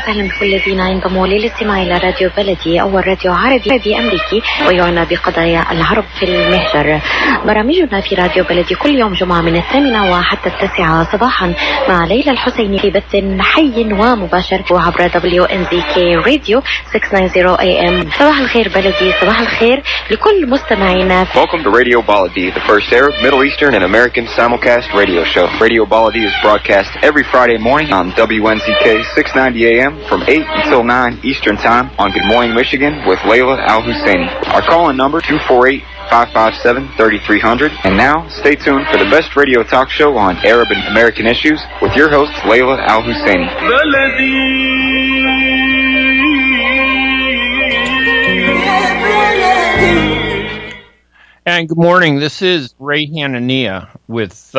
وسهلا بكل الذين ينضموا للاستماع إلى راديو بلدي أول راديو عربي أمريكي ويعنى بقضايا العرب في المهجر. برامجنا في راديو بلدي كل يوم جمعة من 8 وحتى 9 صباحا مع ليلى الحسيني في بث حي ومباشر وعبر WNZK راديو 690 AM. صباح الخير بلدي، صباح الخير لكل مستمعينا. Welcome to Radio Baladi, the first Arab, Middle Eastern, and American simulcast radio show. Radio Baladi is broadcast every Friday morning on WNZK 690 AM from 8 until 9 Eastern Time on Good Morning Michigan with Layla Al-Husseini. Our call-in number 248-557-3300. And now, stay tuned for the best radio talk show on Arab and American issues with your host, Layla Al-Husseini. And good morning. This is Ray Hanania with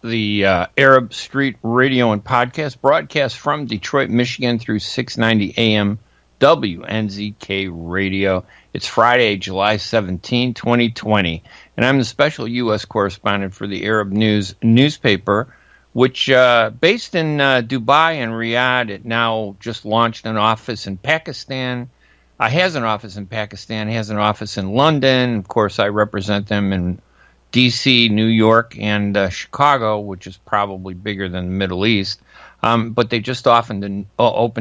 the Arab Street Radio and Podcast, broadcast from Detroit, Michigan through 690 AM WNZK Radio. It's Friday, July 17, 2020, and I'm the special U.S. correspondent for the Arab News newspaper, which, based in Dubai and Riyadh, it now just launched an office in Pakistan. Has an office in Pakistan, has an office in London. Of course, I represent them in D.C., New York, and Chicago, which is probably bigger than the Middle East. But they just opened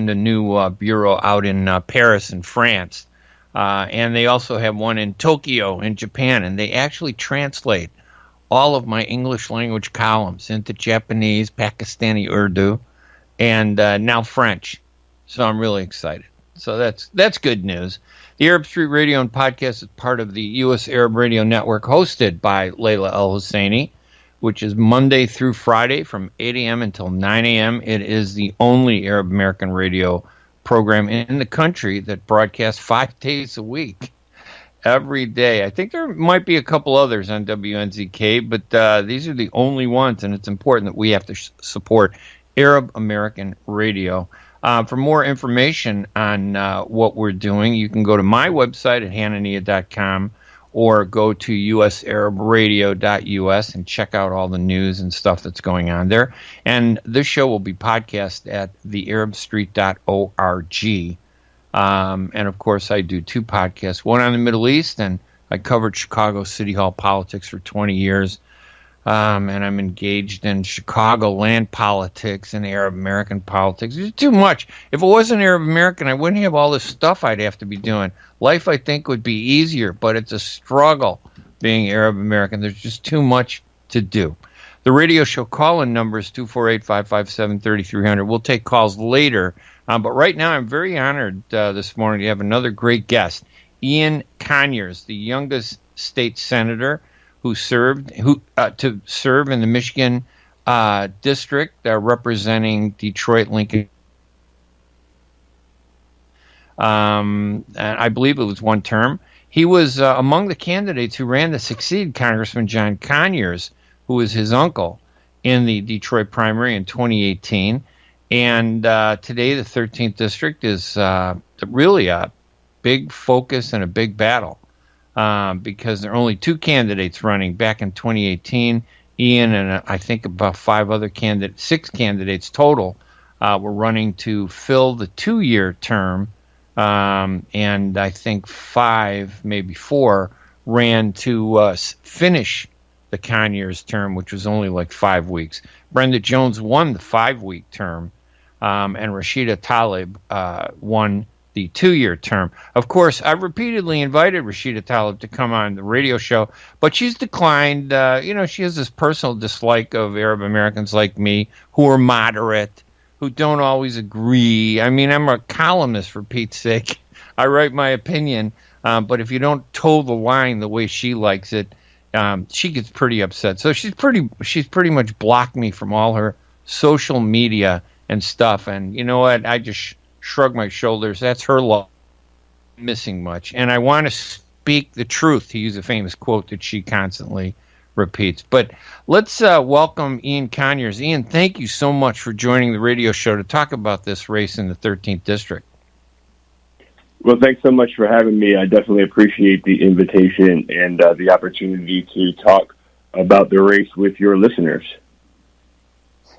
a new bureau out in Paris in France. And they also have one in Tokyo in Japan. And they actually translate all of my English language columns into Japanese, Pakistani Urdu, and now French. So I'm really excited. So that's good news. The Arab Street Radio and Podcast is part of the U.S. Arab Radio Network, hosted by Layla Al-Husseini, which is Monday through Friday from 8 a.m. until 9 a.m. It is the only Arab American radio program in the country that broadcasts 5 days a week, every day. I think there might be a couple others on WNZK, but these are the only ones, and it's important that we have to support Arab American radio. For more information on what we're doing, you can go to my website at hanania.com or go to usarabradio.us and check out all the news and stuff that's going on there. And this show will be podcast at thearabstreet.org. And, of course, I do 2 podcasts, one on the Middle East, and I covered Chicago City Hall politics for 20 years. And I'm engaged in Chicagoland politics and Arab American politics. It's too much. If it wasn't Arab American, I wouldn't have all this stuff I'd have to be doing. Life, I think, would be easier, but it's a struggle being Arab American. There's just too much to do. The radio show call-in number is 248-557-3300. We'll take calls later. But right now, I'm very honored this morning to have another great guest, Ian Conyers, the youngest state senator who served in the Michigan district representing Detroit, Lincoln. And I believe it was one term. He was among the candidates who ran to succeed Congressman John Conyers, who was his uncle, in the Detroit primary in 2018. And today the 13th district is really a big focus and a big battle. Because there are only 2 candidates running. Back in 2018, Ian and I think about 6 candidates total were running to fill the 2-year term, and I think 5, maybe 4, ran to finish the Conyers term, which was only like 5 weeks. Brenda Jones won the 5-week term, and Rashida Tlaib won the 2-year term. Of course, I've repeatedly invited Rashida Tlaib to come on the radio show, but she's declined. She has this personal dislike of Arab Americans like me, who are moderate, who don't always agree. I mean, I'm a columnist, for Pete's sake. I write my opinion, but if you don't toe the line the way she likes it, she gets pretty upset. So she's pretty much blocked me from all her social media and stuff. And you know what? I just shrug my shoulders. That's her law. Missing much. And I want to speak the truth, to use a famous quote that she constantly repeats. But let's welcome Ian Conyers. Ian, thank you so much for joining the radio show to talk about this race in the 13th district. Well, thanks so much for having me. I definitely appreciate the invitation and the opportunity to talk about the race with your listeners.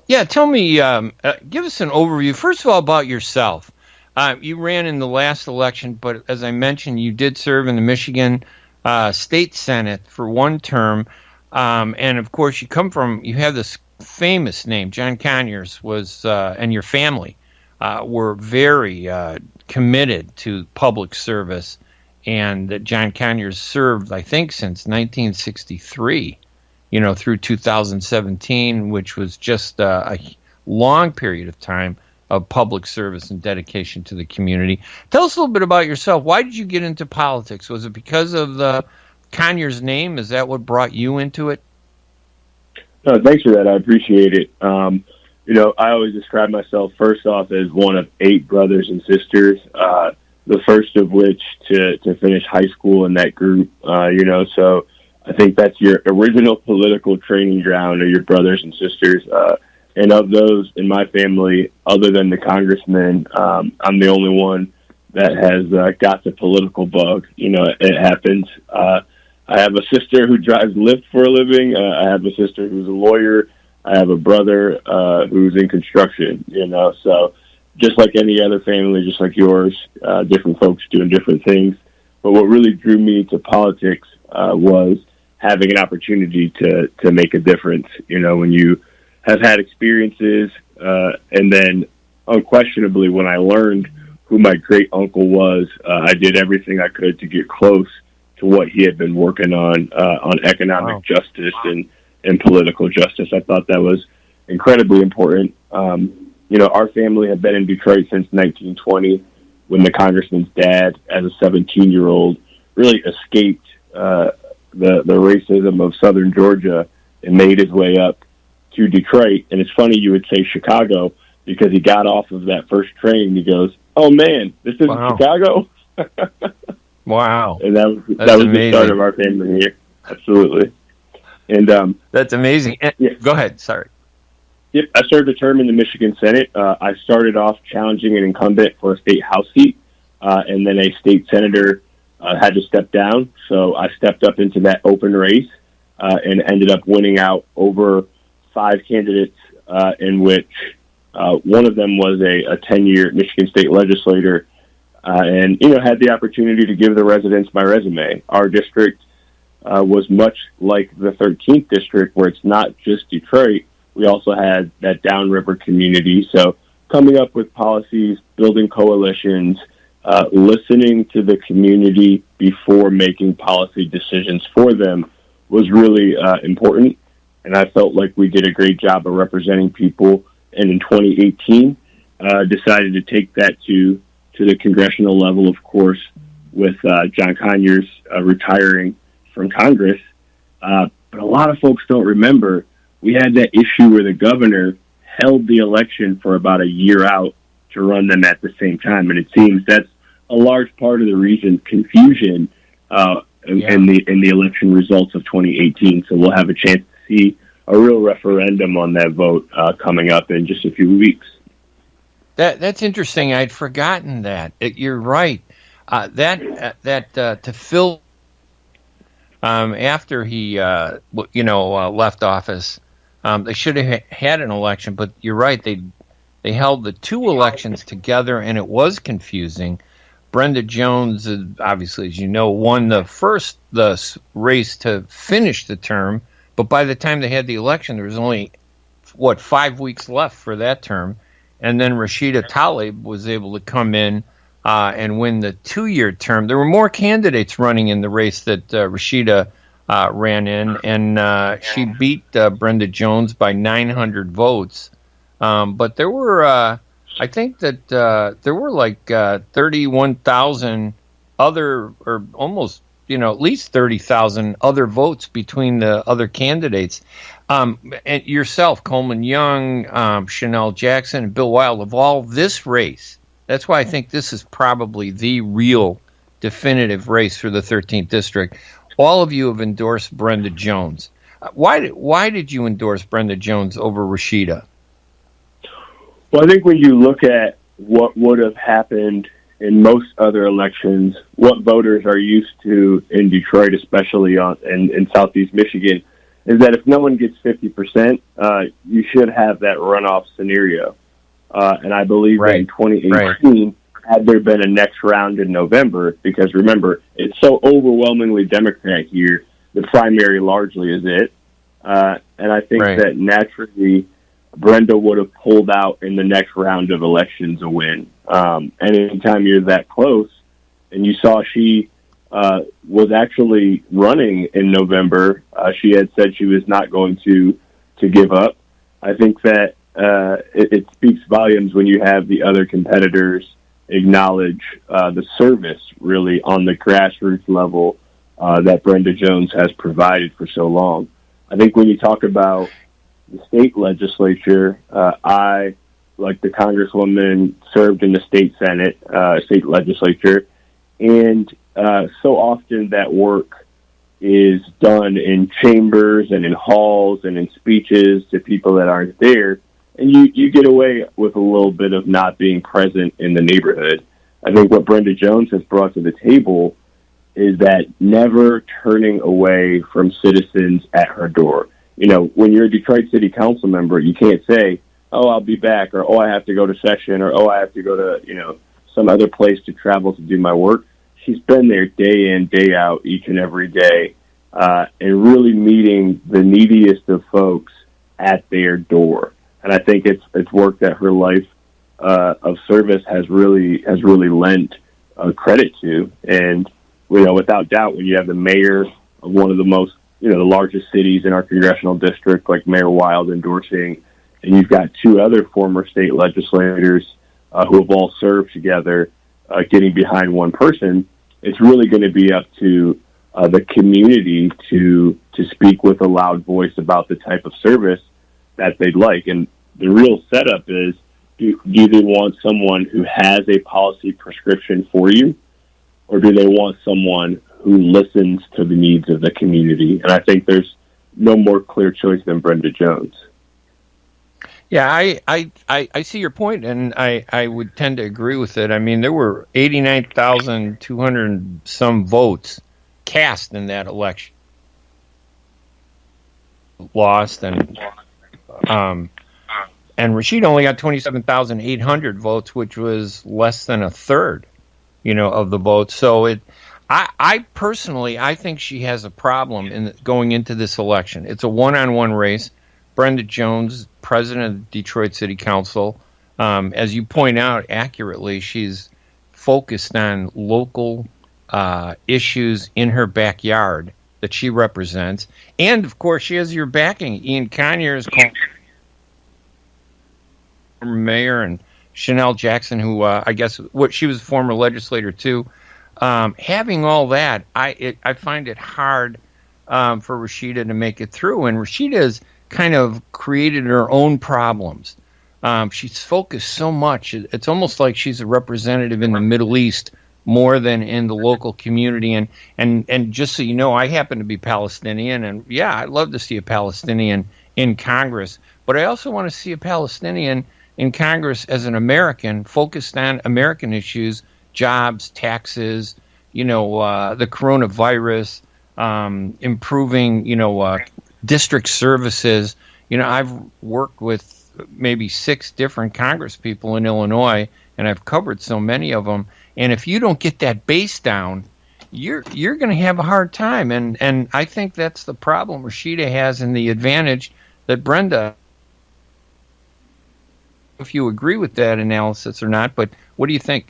Yeah, tell me, give us an overview, first of all, about yourself. You ran in the last election, but as I mentioned, you did serve in the Michigan State Senate for one term. And, of course, you have this famous name. John Conyers and your family were very committed to public service. And that John Conyers served, I think, since 1963. Through 2017, which was just a long period of time of public service and dedication to the community. Tell us a little bit about yourself. Why did you get into politics? Was it because of the Conyers name? Is that what brought you into it? No, thanks for that. I appreciate it. I always describe myself first off as one of 8 brothers and sisters, the first of which to finish high school in that group, so I think that's your original political training ground, or your brothers and sisters. And of those in my family, other than the congressman, I'm the only one that has got the political bug. It happens. I have a sister who drives Lyft for a living. I have a sister who's a lawyer. I have a brother who's in construction, So just like any other family, just like yours, different folks doing different things. But what really drew me to politics was having an opportunity to make a difference, when you have had experiences, and then unquestionably when I learned who my great uncle was, I did everything I could to get close to what he had been working on economic justice and political justice. I thought that was incredibly important. Our family had been in Detroit since 1920, when the congressman's dad, as a 17-year-old, really escaped the racism of Southern Georgia and made his way up to Detroit. And it's funny you would say Chicago, because he got off of that first train and he goes, "Oh man, this isn't Chicago." Wow. And that was the start of our family here. Absolutely. And that's amazing. Yeah. Go ahead. Sorry. Yep. I served a term in the Michigan Senate. I started off challenging an incumbent for a state House seat, and then a state senator had to step down. So I stepped up into that open race and ended up winning out over 5 candidates, in which one of them was a 10-year Michigan state legislator, and had the opportunity to give the residents my resume. Our district was much like the 13th district, where it's not just Detroit. We also had that downriver community. So coming up with policies, building coalitions, listening to the community before making policy decisions for them was really important. And I felt like we did a great job of representing people. And in 2018, decided to take that to the congressional level, of course, with John Conyers retiring from Congress. But a lot of folks don't remember, we had that issue where the governor held the election for about a year out to run them at the same time. And it seems that's a large part of the reason confusion in the election results of 2018. So we'll have a chance to see a real referendum on that vote coming up in just a few weeks. That's interesting. I'd forgotten that. You're right. To fill after he left office, they should have had an election. But you're right. They held the 2 elections together, and it was confusing. Brenda Jones, obviously, as you know, won the race to finish the term. But by the time they had the election, there was only 5 weeks left for that term. And then Rashida Tlaib was able to come in and win the 2-year term. There were more candidates running in the race that Rashida ran in, and she beat Brenda Jones by 900 votes. But there were, I think that there were like 31,000 other, or almost, at least 30,000 other votes between the other candidates. And yourself, Coleman Young, Chanel Jackson, and Bill Wild, of all this race. That's why I think this is probably the real definitive race for the 13th district. All of you have endorsed Brenda Jones. Why did you endorse Brenda Jones over Rashida? Well, I think when you look at what would have happened in most other elections, what voters are used to in Detroit, especially in Southeast Michigan, is that if no one gets 50%, you should have that runoff scenario. And I believe that in 2018, had there been a next round in November, because remember, it's so overwhelmingly Democrat here, the primary largely is it. And I think that naturally Brenda would have pulled out in the next round of elections a win. And anytime you're that close, and you saw she was actually running in November, she had said she was not going to give up. I think that it speaks volumes when you have the other competitors acknowledge the service really on the grassroots level that Brenda Jones has provided for so long. I think when you talk about the state legislature, I, like the Congresswoman, served in the state Senate, state legislature, and so often that work is done in chambers and in halls and in speeches to people that aren't there, and you get away with a little bit of not being present in the neighborhood. I think what Brenda Jones has brought to the table is that never turning away from citizens at her door. You know, when you're a Detroit City Council member, you can't say, oh, I'll be back, or, oh, I have to go to session, or, oh, I have to go to, you know, some other place to travel to do my work. She's been there day in, day out, each and every day, and really meeting the neediest of folks at their door. And I think it's work that her life of service has really lent credit to. And, you know, without doubt, when you have the mayor of one of the most, you know, the largest cities in our congressional district, like Mayor Wild endorsing, and you've got two other former state legislators who have all served together, getting behind one person, it's really going to be up to the community to speak with a loud voice about the type of service that they'd like. And the real setup is, do they want someone who has a policy prescription for you, or do they want someone who listens to the needs of the community? And I think there's no more clear choice than Brenda Jones. Yeah, I see your point, and I would tend to agree with it. I mean, there were 89,200 some votes cast in that election. Lost, and Rashid only got 27,800 votes, which was less than a third, you know, of the votes. So I personally, I think she has a problem in going into this election. It's a one-on-one race. Brenda Jones, president of the Detroit City Council, as you point out accurately, she's focused on local issues in her backyard that she represents. And, of course, she has your backing. Ian Conyers, former mayor, and Chanel Jackson, who I guess she was a former legislator, too. Having all that, I find it hard for Rashida to make it through. And Rashida's kind of created her own problems. She's focused so much. It's almost like she's a representative in the Middle East more than in the local community. And just so you know, I happen to be Palestinian, and yeah, I'd love to see a Palestinian in Congress, but I also want to see a Palestinian in Congress as an American, focused on American issues, jobs, taxes, you know, the coronavirus, improving, you know, district services. You know, I've worked with maybe 6 different Congress people in Illinois, and I've covered so many of them. And if you don't get that base down, you're going to have a hard time. And I think that's the problem Rashida has, and the advantage that Brenda, if you agree with that analysis or not, but what do you think?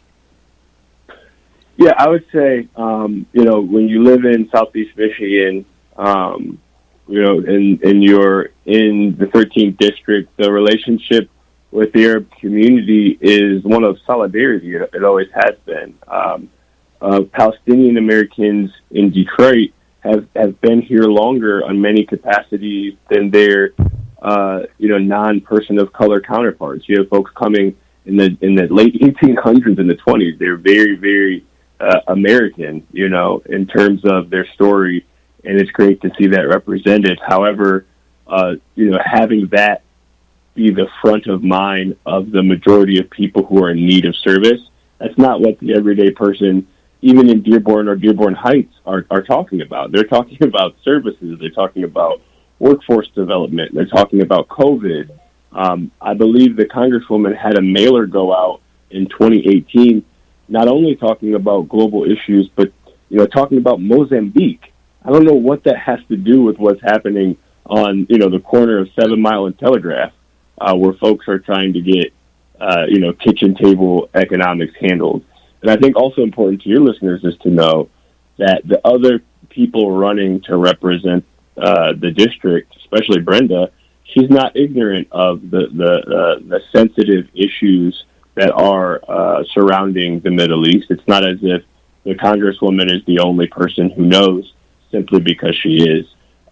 Yeah, I would say, you know, when you live in Southeast Michigan, you know, and you're in the 13th district, the relationship with the Arab community is one of solidarity. It always has been. Palestinian Americans in Detroit have been here longer on many capacities than their, you know, non-person of color counterparts. You have folks coming in the late 1800s and the 20s. They're very, very American, you know, in terms of their story. And it's great to see that represented. However, you know, having that be the front of mind of the majority of people who are in need of service, that's not what the everyday person, even in Dearborn or Dearborn Heights, are talking about. They're talking about services. They're talking about workforce development. They're talking about COVID. I believe the Congresswoman had a mailer go out in 2018, not only talking about global issues, but talking about Mozambique. I don't know what that has to do with what's happening on the corner of 7 Mile and Telegraph, where folks are trying to get kitchen table economics handled. And I think also important to your listeners is to know that the other people running to represent the district, especially Brenda, she's not ignorant of the sensitive issues that are surrounding the Middle East. It's not as if the Congresswoman is the only person who knows simply because she is.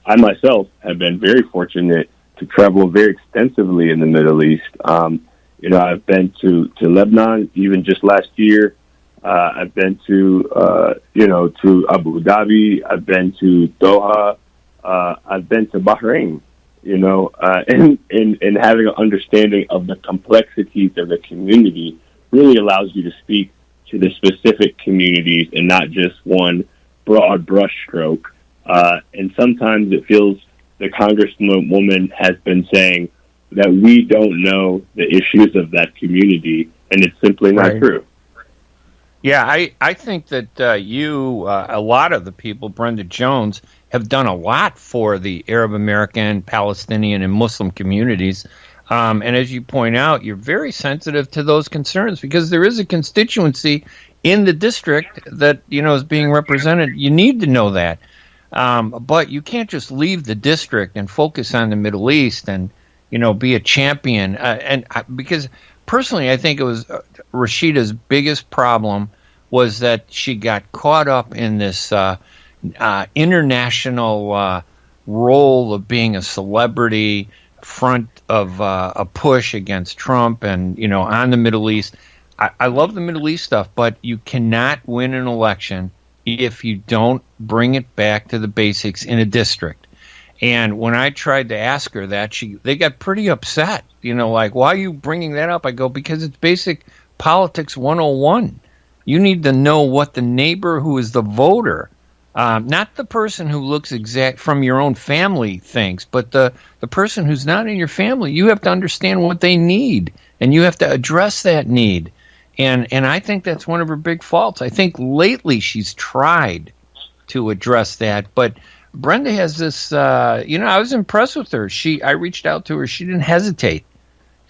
I myself have been very fortunate to travel very extensively in the Middle East. I've been to Lebanon even just last year. I've been to Abu Dhabi. I've been to Doha. I've been to Bahrain. And having an understanding of the complexities of the community really allows you to speak to the specific communities and not just one broad brushstroke. And sometimes it feels the Congresswoman has been saying that we don't know the issues of that community, and it's simply not true. Yeah, I think that a lot of the people, Brenda Jones, have done a lot for the Arab American, Palestinian, and Muslim communities. And as you point out, you're very sensitive to those concerns because there is a constituency in the district that is being represented. You need to know that. But you can't just leave the district and focus on the Middle East and be a champion. Because personally, I think it was Rashida's biggest problem was that she got caught up in this international role of being a celebrity, front of a push against Trump and on the Middle East. I love the Middle East stuff, but you cannot win an election if you don't bring it back to the basics in a district. And when I tried to ask her that, they got pretty upset. Like, why are you bringing that up? I go, because it's basic politics 101. You need to know what the neighbor who is the voter, not the person who looks exact from your own family thinks, but the person who's not in your family. You have to understand what they need, and you have to address that need. And I think that's one of her big faults. I think lately she's tried to address that, but Brenda has this, I was impressed with her. I reached out to her. She didn't hesitate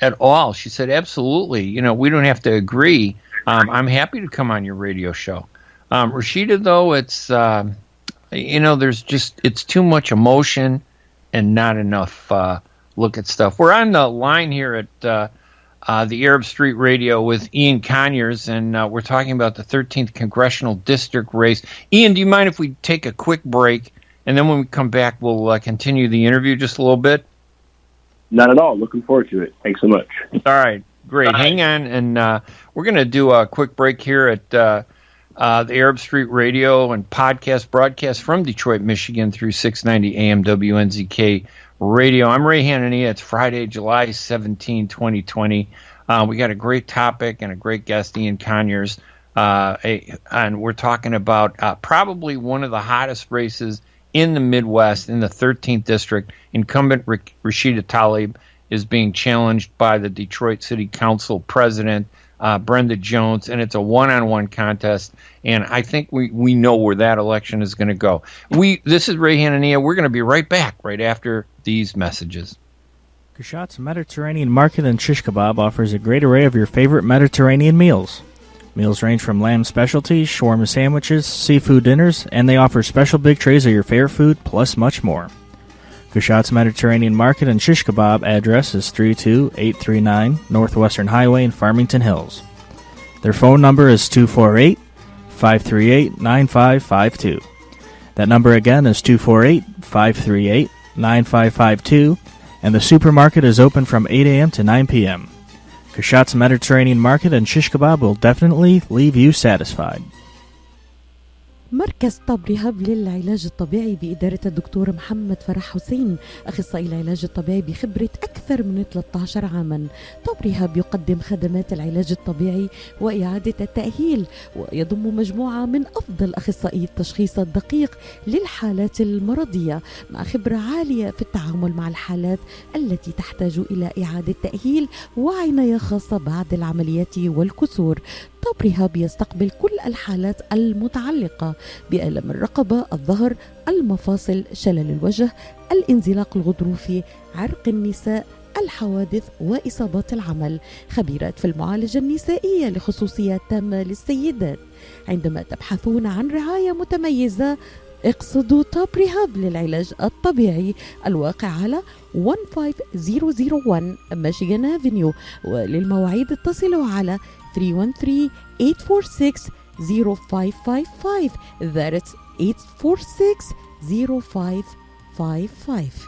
at all. She said, absolutely, we don't have to agree. I'm happy to come on your radio show. Rashida, though, it's, it's too much emotion and not enough look at stuff. We're on the line here at the Arab Street Radio with Ian Conyers, and we're talking about the 13th Congressional District race. Ian, do you mind if we take a quick break, and then when we come back, we'll continue the interview just a little bit? Not at all. Looking forward to it. Thanks so much. All right. Great. Hang on, and we're going to do a quick break here at the Arab Street Radio and podcast broadcast from Detroit, Michigan through 690 AM WNZK Radio. I'm Ray Hanania. It's Friday, July 17, 2020. We got a great topic and a great guest, Ian Conyers, and we're talking about probably one of the hottest races in the Midwest, in the 13th District. Incumbent Rashida Tlaib is being challenged by the Detroit City Council President, Brenda Jones, and it's a one-on-one contest, and I think we know where that election is going to go. This is Ray Hanania. We're going to be right back right after these messages. Kashat's Mediterranean Market and Shish Kebab offers a great array of your favorite Mediterranean meals. Meals range from lamb specialties, shawarma sandwiches, seafood dinners, and they offer special big trays of your favorite food, plus much more. Kashat's Mediterranean Market and Shish Kebab address is 32839 Northwestern Highway in Farmington Hills. Their phone number is 248-538-9552. That number again is 248-538-9552, and the supermarket is open from 8 a.m. to 9 p.m. Kashat's Mediterranean Market and Shish Kebab will definitely leave you satisfied. مركز طب رهاب للعلاج الطبيعي بإدارة الدكتور محمد فرح حسين، أخصائي العلاج الطبيعي بخبرة أكثر من 13 عاما. طب رهاب يقدم خدمات العلاج الطبيعي وإعادة التأهيل، ويضم مجموعة من أفضل أخصائي التشخيص الدقيق للحالات المرضية، مع خبرة عالية في التعامل مع الحالات التي تحتاج إلى إعادة تأهيل وعناية خاصة بعد العمليات والكسور. طب رهاب يستقبل كل الحالات المتعلقة بألم الرقبة، الظهر، المفاصل، شلل الوجه، الانزلاق الغضروفي، عرق النساء، الحوادث وإصابات العمل. خبيرات في المعالجة النسائية لخصوصيات تامة للسيدات. عندما تبحثون عن رعاية متميزة اقصدوا توب ريهاب للعلاج الطبيعي، الواقع على 15001 ميشيغان افنيو. وللمواعيد اتصلوا على 313-846-0555. That's 846-0555.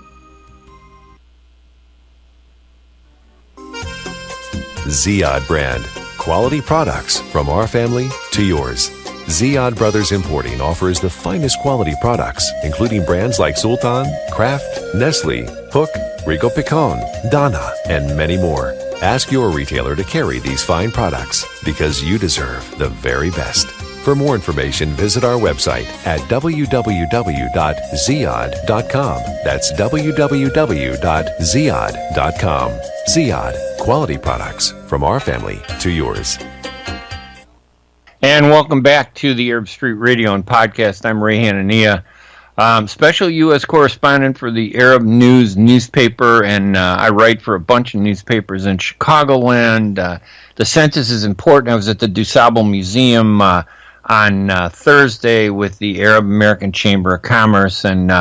Ziyad brand. Quality products from our family to yours. Ziyad Brothers Importing offers the finest quality products, including brands like Sultan, Kraft, Nestle, Hook, Rico Picon, Dana, and many more. Ask your retailer to carry these fine products because you deserve the very best. For more information, visit our website at www.ziyad.com. That's www.ziyad.com. Ziyad, quality products from our family to yours. And welcome back to the Arab Street Radio and Podcast. I'm Ray Hanania, special U.S. correspondent for the Arab News newspaper, and I write for a bunch of newspapers in Chicagoland. The census is important. I was at the DuSable Museum on Thursday with the Arab American Chamber of Commerce, and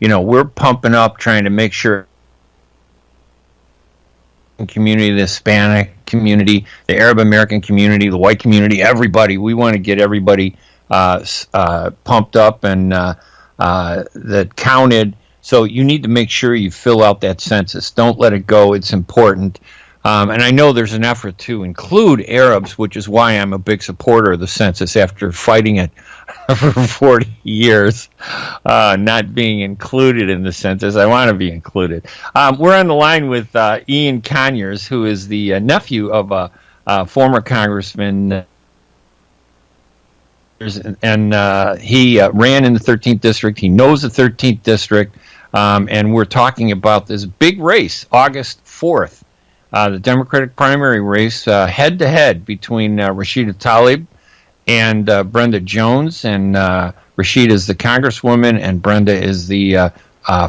we're pumping up, trying to make sure community, the Hispanic community, the Arab American community, the white community, everybody. We want to get everybody pumped up and that counted. So you need to make sure you fill out that census. Don't let it go. It's important. And I know there's an effort to include Arabs, which is why I'm a big supporter of the census after fighting it for 40 years, not being included in the census. I want to be included. We're on the line with Ian Conyers, who is the nephew of a former congressman, and he ran in the 13th district. He knows the 13th district, and we're talking about this big race, August 4th. The Democratic primary race, head-to-head between Rashida Tlaib and Brenda Jones. And Rashida is the congresswoman, and Brenda is the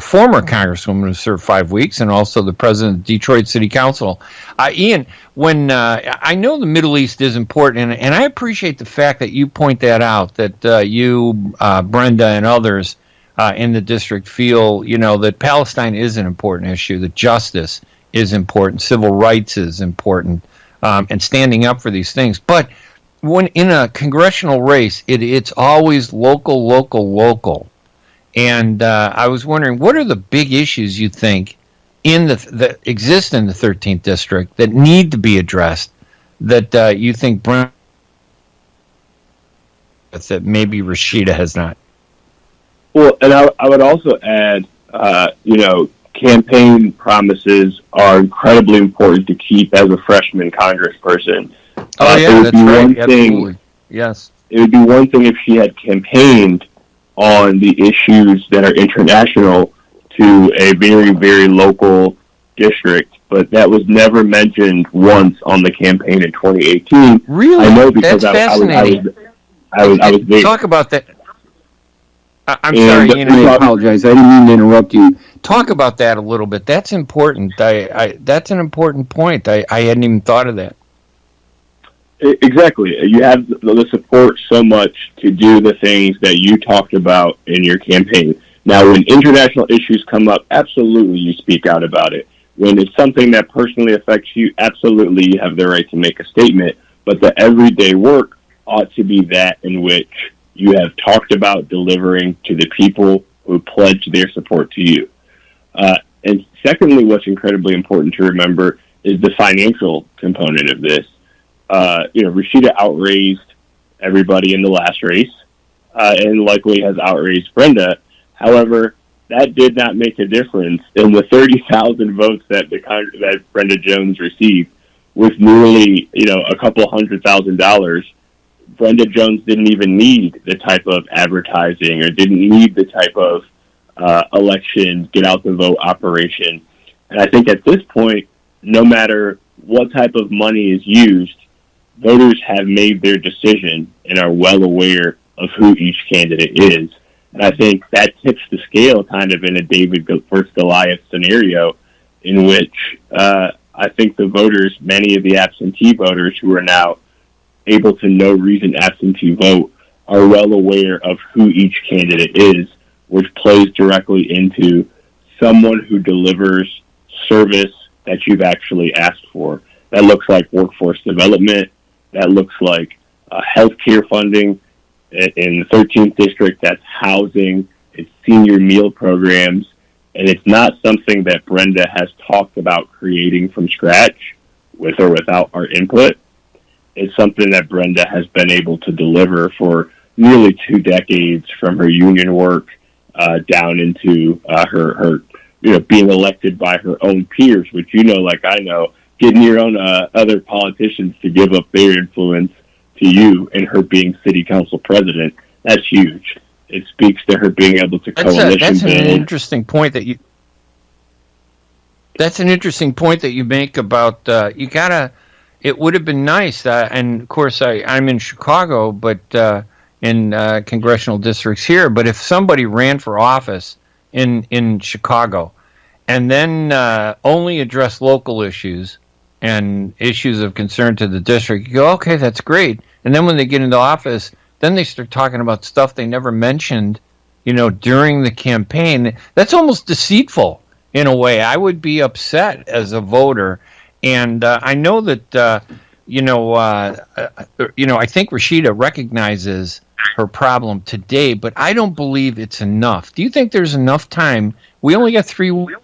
former congresswoman who served 5 weeks, and also the president of Detroit City Council. Ian, when I know the Middle East is important, and I appreciate the fact that you point that out, that you, Brenda, and others in the district feel, that Palestine is an important issue, that justice is important, civil rights is important, and standing up for these things. But when in a congressional race, it's always local. And I was wondering, what are the big issues you think that exist in the 13th district that need to be addressed, that you think that maybe Rashida has not? Well, and I would also add, campaign promises are incredibly important to keep as a freshman congressperson. Oh, yeah, that's right. Absolutely. Yes. It would be one thing if she had campaigned on the issues that are international to a very, very local district, but that was never mentioned once on the campaign in 2018. Really? I know because that's fascinating. I was there. Talk about that. I'm sorry, Ian. I apologize. I didn't mean to interrupt you. Talk about that a little bit. That's important. That's an important point. I hadn't even thought of that. Exactly. You have the support so much to do the things that you talked about in your campaign. Now, when international issues come up, absolutely you speak out about it. When it's something that personally affects you, absolutely you have the right to make a statement. But the everyday work ought to be that in which you have talked about delivering to the people who pledge their support to you. And secondly, what's incredibly important to remember is the financial component of this. Rashida outraised everybody in the last race. and likely has outraged Brenda. However, that did not make a difference in the 30,000 votes that that Brenda Jones received, with nearly a couple $100,000. Brenda Jones didn't even need the type of advertising or didn't need the type of election get out the vote operation. And I think at this point, no matter what type of money is used, voters have made their decision and are well aware of who each candidate is. And I think that tips the scale kind of in a David versus Goliath scenario, in which I think the voters, many of the absentee voters who are now able to no reason absentee vote, are well aware of who each candidate is, which plays directly into someone who delivers service that you've actually asked for. That looks like workforce development. That looks like healthcare funding. In the 13th district, that's housing, it's senior meal programs, and it's not something that Brenda has talked about creating from scratch with or without our input. It's something that Brenda has been able to deliver for nearly 2 decades, from her union work down into her being elected by her own peers, which like I know, getting your own other politicians to give up their influence to you, and her being city council president, that's huge. It speaks to her being able to coalition That's an build. interesting point that you. That's an interesting point that you make about you gotta. It would have been nice, and of course I'm in Chicago, but in congressional districts here. But if somebody ran for office in Chicago, and then only address local issues and issues of concern to the district, you go, okay, that's great. And then when they get into office, then they start talking about stuff they never mentioned, during the campaign. That's almost deceitful in a way. I would be upset as a voter. And I know that, I think Rashida recognizes her problem today, but I don't believe it's enough. Do you think there's enough time? We only got 3 weeks.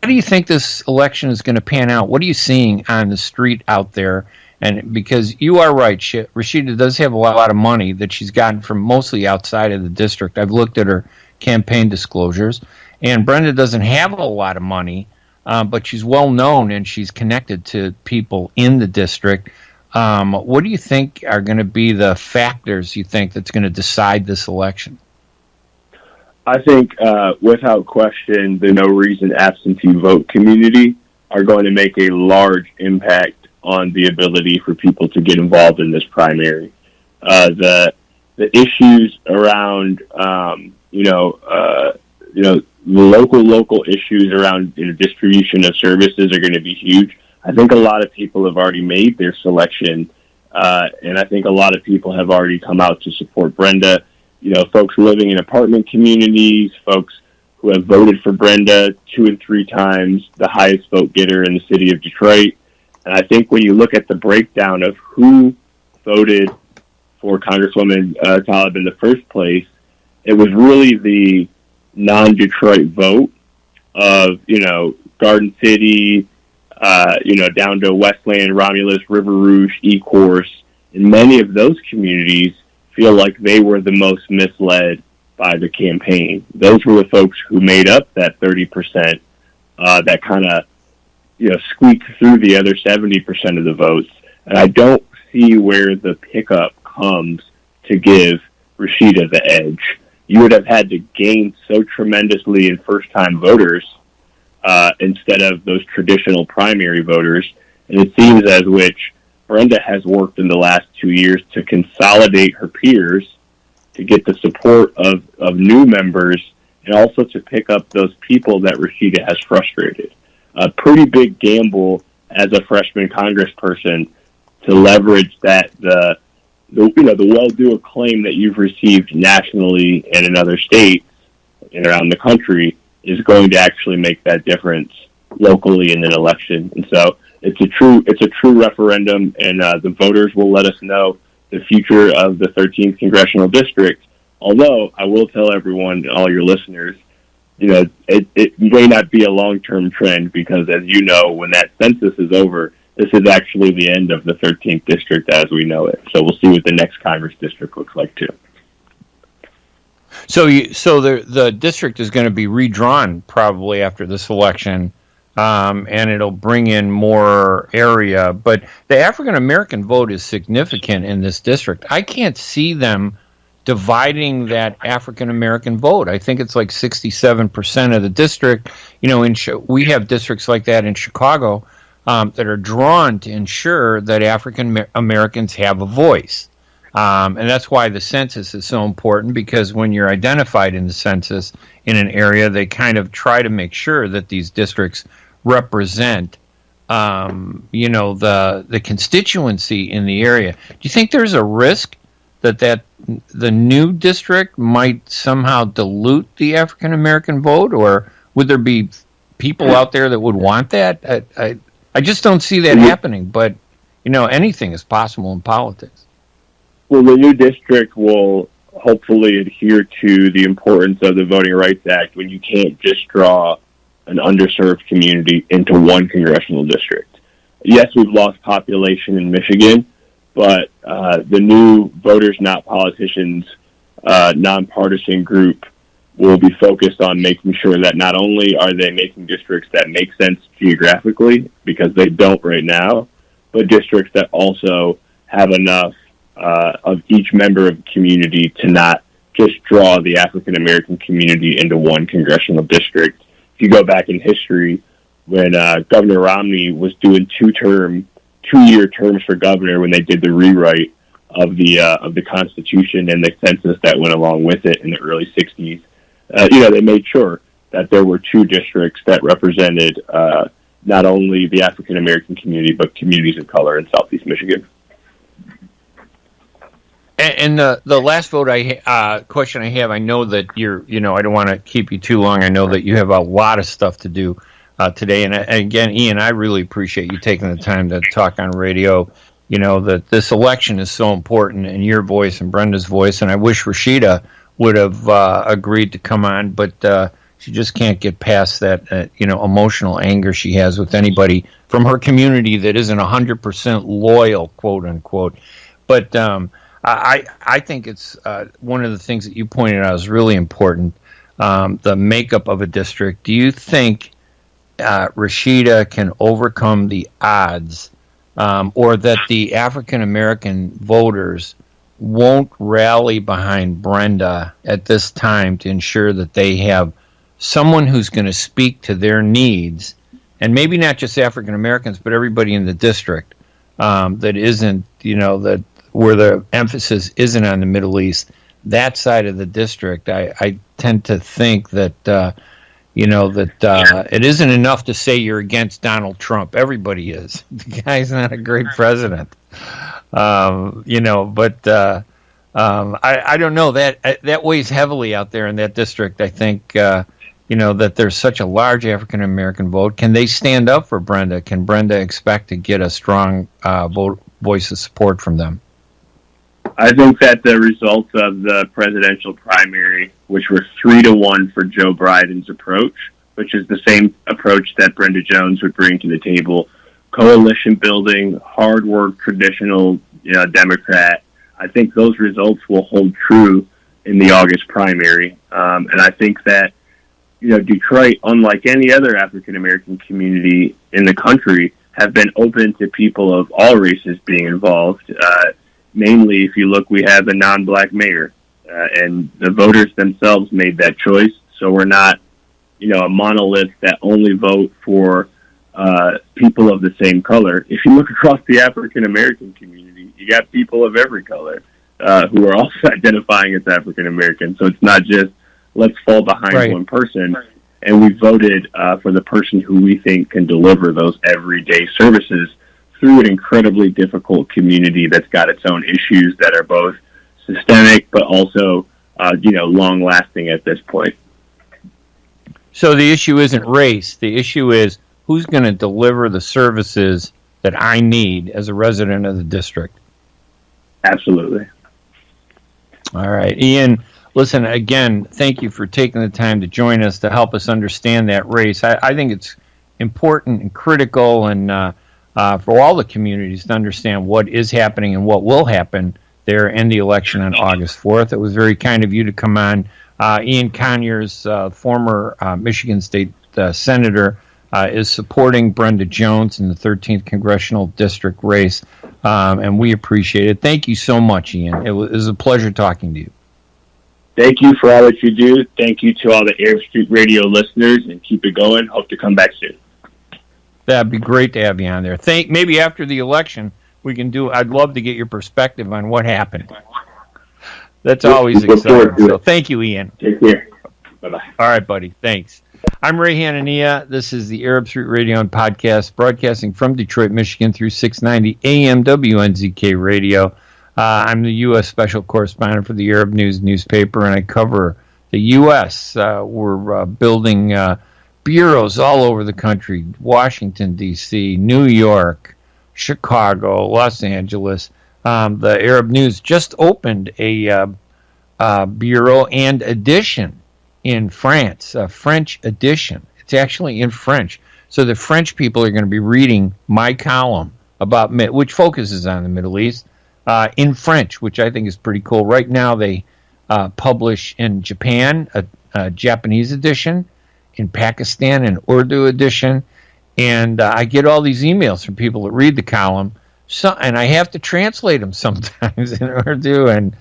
How do you think this election is going to pan out? What are you seeing on the street out there? And because you are right, Rashida does have a lot of money that she's gotten from mostly outside of the district. I've looked at her campaign disclosures, and Brenda doesn't have a lot of money, but she's well known and she's connected to people in the district. What do you think are going to be the factors you think that's going to decide this election? I think, without question, the no reason absentee vote community are going to make a large impact on the ability for people to get involved in this primary. The issues around, the local issues around distribution of services are going to be huge. I think a lot of people have already made their selection, and I think a lot of people have already come out to support Brenda. Folks living in apartment communities, folks who have voted for Brenda 2 and 3 times, the highest vote getter in the city of Detroit. And I think when you look at the breakdown of who voted for Congresswoman Talib in the first place, it was really the non-Detroit vote of, Garden City, down to Westland, Romulus, River Rouge, Ecorse. And many of those communities feel like they were the most misled by the campaign. Those were the folks who made up that 30%, that kind of, squeaked through the other 70% of the votes. And I don't see where the pickup comes to give Rashida the edge. You would have had to gain so tremendously in first-time voters instead of those traditional primary voters. And it seems as which Brenda has worked in the last 2 years to consolidate her peers, to get the support of new members, and also to pick up those people that Rashida has frustrated. A pretty big gamble as a freshman congressperson to leverage that the well-due acclaim that you've received nationally and in other states and around the country is going to actually make that difference locally in an election. And so it's a true referendum, and the voters will let us know the future of the 13th congressional district. Although I will tell everyone, all your listeners, it may not be a long-term trend, because as you know, when that census is over, this is actually the end of the 13th district as we know it. So we'll see what the next Congress district looks like too. So the district is going to be redrawn probably after this election, and it'll bring in more area. But the African American vote is significant in this district. I can't see them dividing that African American vote. I think it's like 67% of the district. You know, we have districts like that in Chicago that are drawn to ensure that African Americans have a voice. And that's why the census is so important, because when you're identified in the census in an area, they kind of try to make sure that these districts represent, the constituency in the area. Do you think there's a risk that the new district might somehow dilute the African American vote, or would there be people out there that would want that? I just don't see that happening, but anything is possible in politics. Well, the new district will hopefully adhere to the importance of the Voting Rights Act when you can't just draw an underserved community into one congressional district. Yes, we've lost population in Michigan, but the new Voters Not Politicians nonpartisan group will be focused on making sure that not only are they making districts that make sense geographically, because they don't right now, but districts that also have enough of each member of the community to not just draw the African American community into one congressional district. If you go back in history, when Governor Romney was doing 2-year terms for governor, when they did the rewrite of the Constitution and the census that went along with it in the early 60s, they made sure that there were 2 districts that represented not only the African American community, but communities of color in Southeast Michigan. And the last question I have, I know that I don't want to keep you too long. I know that you have a lot of stuff to do today. And again, Ian, I really appreciate you taking the time to talk on radio. That this election is so important, and your voice and Brenda's voice. And I wish Rashida would have agreed to come on, but she just can't get past that, emotional anger she has with anybody from her community that isn't 100% loyal, quote unquote. But I think it's one of the things that you pointed out is really important, the makeup of a district. Do you think Rashida can overcome the odds, or that the African-American voters won't rally behind Brenda at this time to ensure that they have someone who's going to speak to their needs, and maybe not just African-Americans, but everybody in the district, that isn't, that where the emphasis isn't on the Middle East, that side of the district, I tend to think that, it isn't enough to say you're against Donald Trump. Everybody is. The guy's not a great president. I don't know. That weighs heavily out there in that district. I think, that there's such a large African-American vote. Can they stand up for Brenda? Can Brenda expect to get a strong voice of support from them? I think that the results of the presidential primary, which were 3-1 for Joe Biden's approach, which is the same approach that Brenda Jones would bring to the table, coalition building, hard work, traditional Democrat, I think those results will hold true in the August primary. And I think that, Detroit, unlike any other African-American community in the country, have been open to people of all races being involved. Mainly, if you look, we have a non-black mayor, and the voters themselves made that choice. So we're not, a monolith that only vote for people of the same color. If you look across the African-American community, you got people of every color who are also identifying as African-American. So it's not just let's fall behind one person. And we voted for the person who we think can deliver those everyday services through an incredibly difficult community that's got its own issues that are both systemic but also, long-lasting at this point. So the issue isn't race. The issue is who's going to deliver the services that I need as a resident of the district. Absolutely. All right. Ian, listen, again, thank you for taking the time to join us to help us understand that race. I think it's important and critical, and for all the communities to understand what is happening and what will happen there in the election on August 4th. It was very kind of you to come on. Ian Conyers, former Michigan State Senator, is supporting Brenda Jones in the 13th Congressional District race, and we appreciate it. Thank you so much, Ian. It was a pleasure talking to you. Thank you for all that you do. Thank you to all the Arab Street Radio listeners, and keep it going. Hope to come back soon. That'd be great to have you on there. Maybe after the election, we can do. I'd love to get your perspective on what happened. That's always exciting. So thank you, Ian. Take care. Bye-bye. All right, buddy. Thanks. I'm Ray Hanania. This is the Arab Street Radio and Podcast, broadcasting from Detroit, Michigan through 690 AM WNZK Radio. I'm the U.S. Special Correspondent for the Arab News newspaper, and I cover the U.S. We're building bureaus all over the country: Washington, D.C., New York, Chicago, Los Angeles. The Arab News just opened a bureau and edition in France, a French edition. It's actually in French. So the French people are going to be reading my column about which focuses on the Middle East in French, which I think is pretty cool. Right now they publish in Japan a Japanese edition, in Pakistan an Urdu edition, and I get all these emails from people that read the column, and I have to translate them sometimes in Urdu and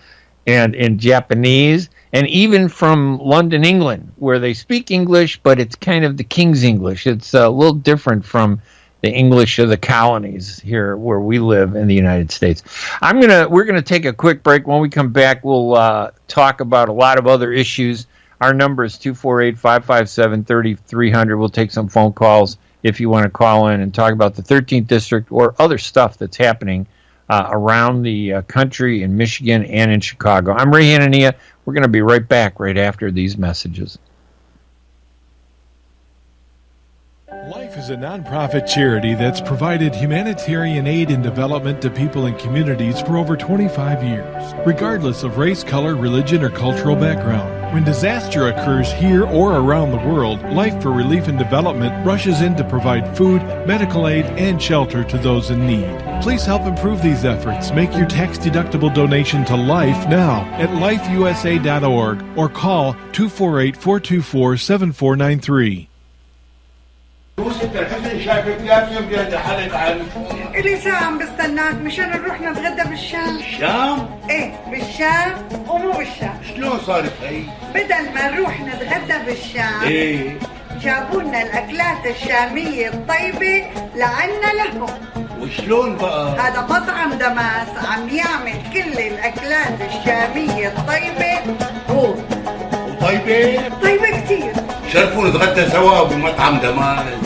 in Japanese, and even from London, England, where they speak English, but it's kind of the King's English. It's a little different from the English of the colonies here where we live in the United States. We're gonna take a quick break. When we come back, we'll talk about a lot of other issues. Our number is 248-557-3300. We'll take some phone calls if you want to call in and talk about the 13th District or other stuff that's happening around the country in Michigan and in Chicago. I'm Ray Hanania. We're going to be right back right after these messages. Life is a nonprofit charity that's provided humanitarian aid and development to people and communities for over 25 years, regardless of race, color, religion, or cultural background. When disaster occurs here or around the world, Life for Relief and Development rushes in to provide food, medical aid, and shelter to those in need. Please help improve these efforts. Make your tax-deductible donation to Life now at lifeusa.org or call 248-424-7493. إلي ساعة عم بستناك مشان نروح نتغدى بالشام. الشام؟ ايه بالشام ومو بالشام. شلون صارت هي؟ بدل ما نروح نتغدى بالشام ايه جابوا لنا الأكلات الشامية الطيبة لعنا لهم. وشلون بقى؟ هذا مطعم دماس عم يعمل كل الأكلات الشامية الطيبة هو. وطيبة؟ طيبة كتير. شرفوا نتغدى سوا بمطعم دماس.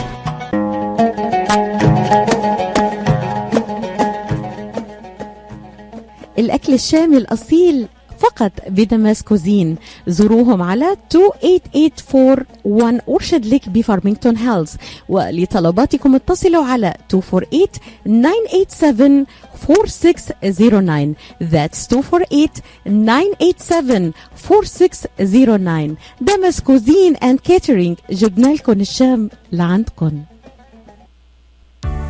الأكل الشامي الأصيل فقط بدماس كوزين. زوروهم على 28841 أورشد ليك بفارمينغتون هيلز، ولطلباتكم اتصلوا على 248-987-4609. That's 248-987-4609. دماس كوزين and catering، جبنا لكم الشام لعندكم.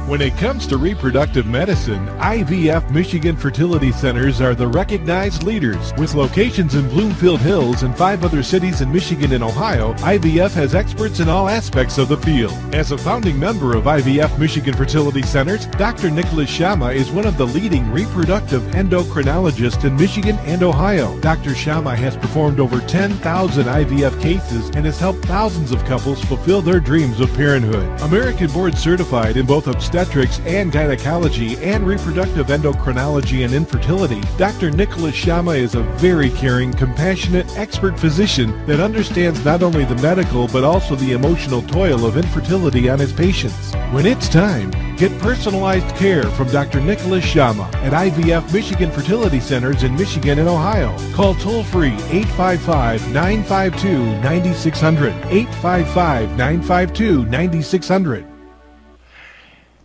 When it comes to reproductive medicine, IVF Michigan Fertility Centers are the recognized leaders. With locations in Bloomfield Hills and 5 other cities in Michigan and Ohio, IVF has experts in all aspects of the field. As a founding member of IVF Michigan Fertility Centers, Dr. Nicholas Shama is one of the leading reproductive endocrinologists in Michigan and Ohio. Dr. Shama has performed over 10,000 IVF cases and has helped thousands of couples fulfill their dreams of parenthood. American board certified in both obstetrics and gynecology and reproductive endocrinology and infertility, Dr. Nicholas Shama is a very caring, compassionate, expert physician that understands not only the medical but also the emotional toil of infertility on his patients. When it's time, get personalized care from Dr. Nicholas Shama at IVF Michigan Fertility Centers in Michigan and Ohio. Call toll-free 855-952-9600, 855-952-9600.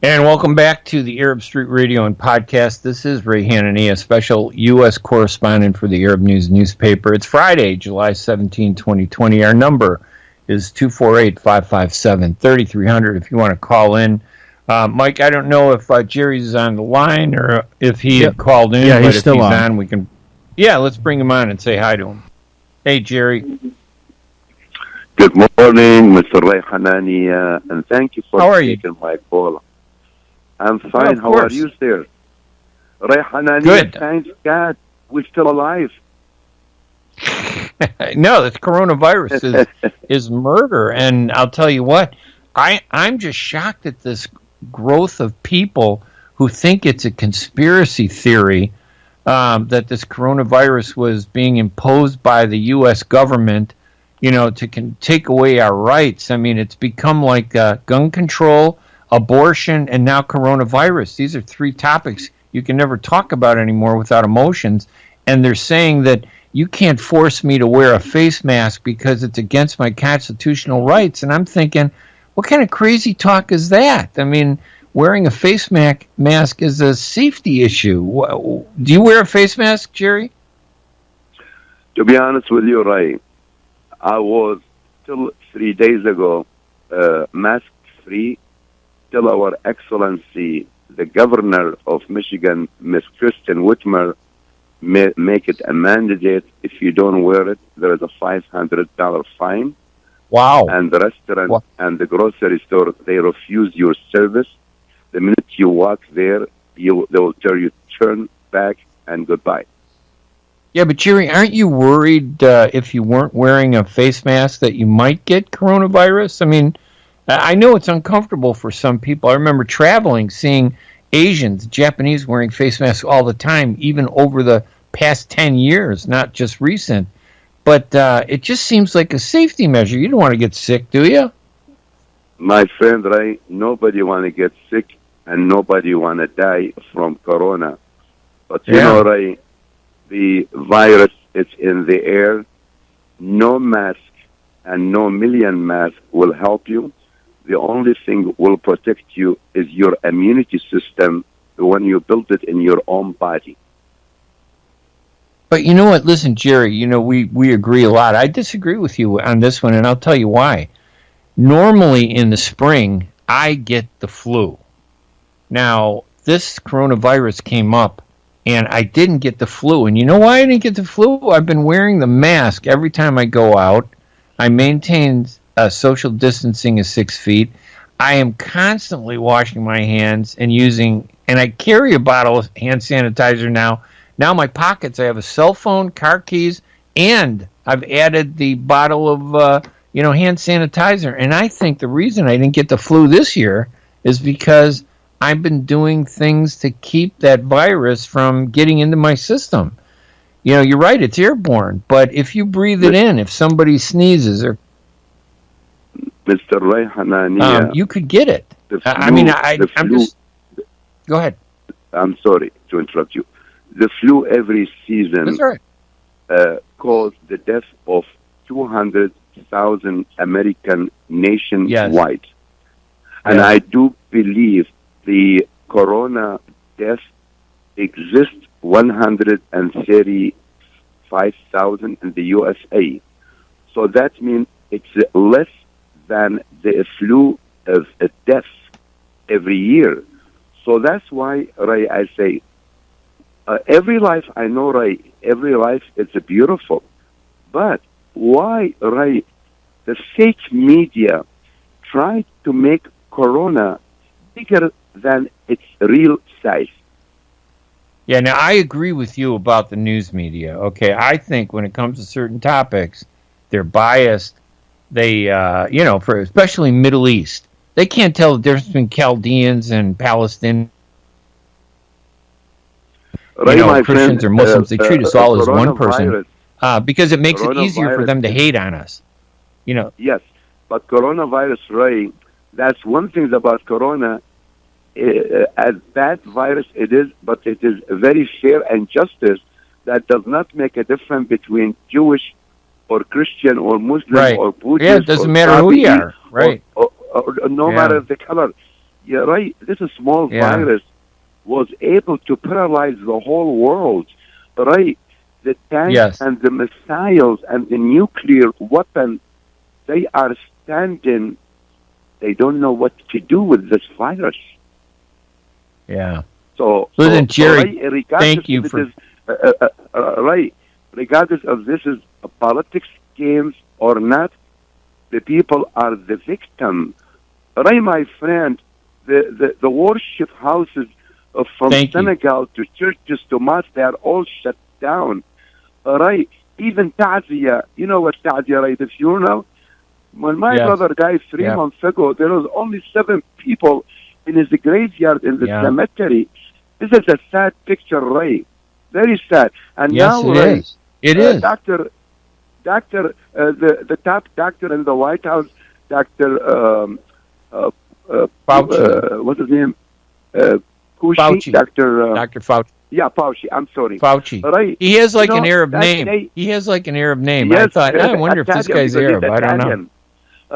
And welcome back to the Arab Street Radio and Podcast. This is Ray Hanania, special U.S. correspondent for the Arab News newspaper. It's Friday, July 17, 2020. Our number is 248-557-3300 if you want to call in. Mike, I don't know if Jerry's on the line or if he had called in. Yeah, but he's if still he's on. we can. Yeah, let's bring him on and say hi to him. Hey, Jerry. Good morning, Mr. Ray Hanania, and thank you for taking my call. I'm fine. How are you, sir? Ray Hanania, good. Thank God we're still alive. No, this coronavirus is murder, and I'll tell you what, I'm just shocked at this growth of people who think it's a conspiracy theory that this coronavirus was being imposed by the U.S. government, to take away our rights. I mean, it's become like gun control, abortion, and now coronavirus. These are three topics you can never talk about anymore without emotions, and they're saying that you can't force me to wear a face mask because it's against my constitutional rights. And I'm thinking, what kind of crazy talk is that? I mean, wearing a face mask is a safety issue. Do you wear a face mask, Jerry? To be honest with you, Ray, I was till 3 days ago mask-free till Our Excellency, the Governor of Michigan, Ms. Kristen Whitmer, make it a mandate. If you don't wear it, there is a $500 fine. Wow. And the restaurant and the grocery store, they refuse your service. The minute you walk there, they will tell you, turn back and goodbye. Yeah, but Jerry, aren't you worried if you weren't wearing a face mask that you might get coronavirus? I mean, I know it's uncomfortable for some people. I remember traveling, seeing Asians, Japanese wearing face masks all the time, even over the past 10 years, not just recent. But it just seems like a safety measure. You don't want to get sick, do you? My friend Ray, nobody want to get sick and nobody want to die from corona. But you know, Ray, the virus is in the air. No mask and no million masks will help you. The only thing will protect you is your immunity system when you build it in your own body. But you know what? Listen, Jerry, we agree a lot. I disagree with you on this one, and I'll tell you why. Normally in the spring, I get the flu. Now, this coronavirus came up, and I didn't get the flu. And you know why I didn't get the flu? I've been wearing the mask every time I go out. I maintain social distancing of 6 feet. I am constantly washing my hands and I carry a bottle of hand sanitizer now. Now in my pockets, I have a cell phone, car keys, and I've added the bottle of, hand sanitizer. And I think the reason I didn't get the flu this year is because I've been doing things to keep that virus from getting into my system. You're right, it's airborne. But if you breathe it in, if somebody sneezes or Mr. Ray Hanania, you could get it. I'm just... Go ahead. I'm sorry to interrupt you. The flu every season caused the death of 200,000 American nationwide. Yes. And I do believe the corona death exists 135,000 in the USA. So that means it's less than the flu of a death every year. So that's why, Ray, I say, every life, I know, Ray, every life is beautiful. But why, Ray, the fake media try to make corona bigger than its real size? Yeah, now I agree with you about the news media. Okay, I think when it comes to certain topics, they're biased. They, for especially Middle East, they can't tell the difference between Chaldeans and Palestinians. Right, Christians friend, or Muslims. They treat us all as one person because it makes it easier for them to hate on us. Yes, but coronavirus, Ray, that's one thing about corona. As bad virus it is, but it is very fair and justice that does not make a difference between Jewish or Christian or Muslim or Buddhist. Yeah, it doesn't matter who you are, right? Or no matter the color. Yeah, right. This is small virus was able to paralyze the whole world, right? The tanks and the missiles and the nuclear weapons, they are standing They don't know what to do with this virus. Yeah. So, listen, Jerry, regardless thank you if for... it is, Ray, regardless of this is a politics games or not, the people are the victim. Ray, my friend, the worship houses from Senegal to churches to mosques, they are all shut down. Ray, even Ta'ziya, you know what Ta'ziya, Ray, the funeral? When my brother died 3 months ago, there was only 7 people in his graveyard in the cemetery. This is a sad picture, Ray. Very sad. And now, Ray, it is. the top doctor in the White House, Dr. Fauci. What's his name? Fauci. Dr. Fauci. Yeah, Fauci. I'm sorry. Fauci. Right. He has like an Arab name. He has like an Arab name. Yes, I thought, I wonder if this guy's Arab. I don't know.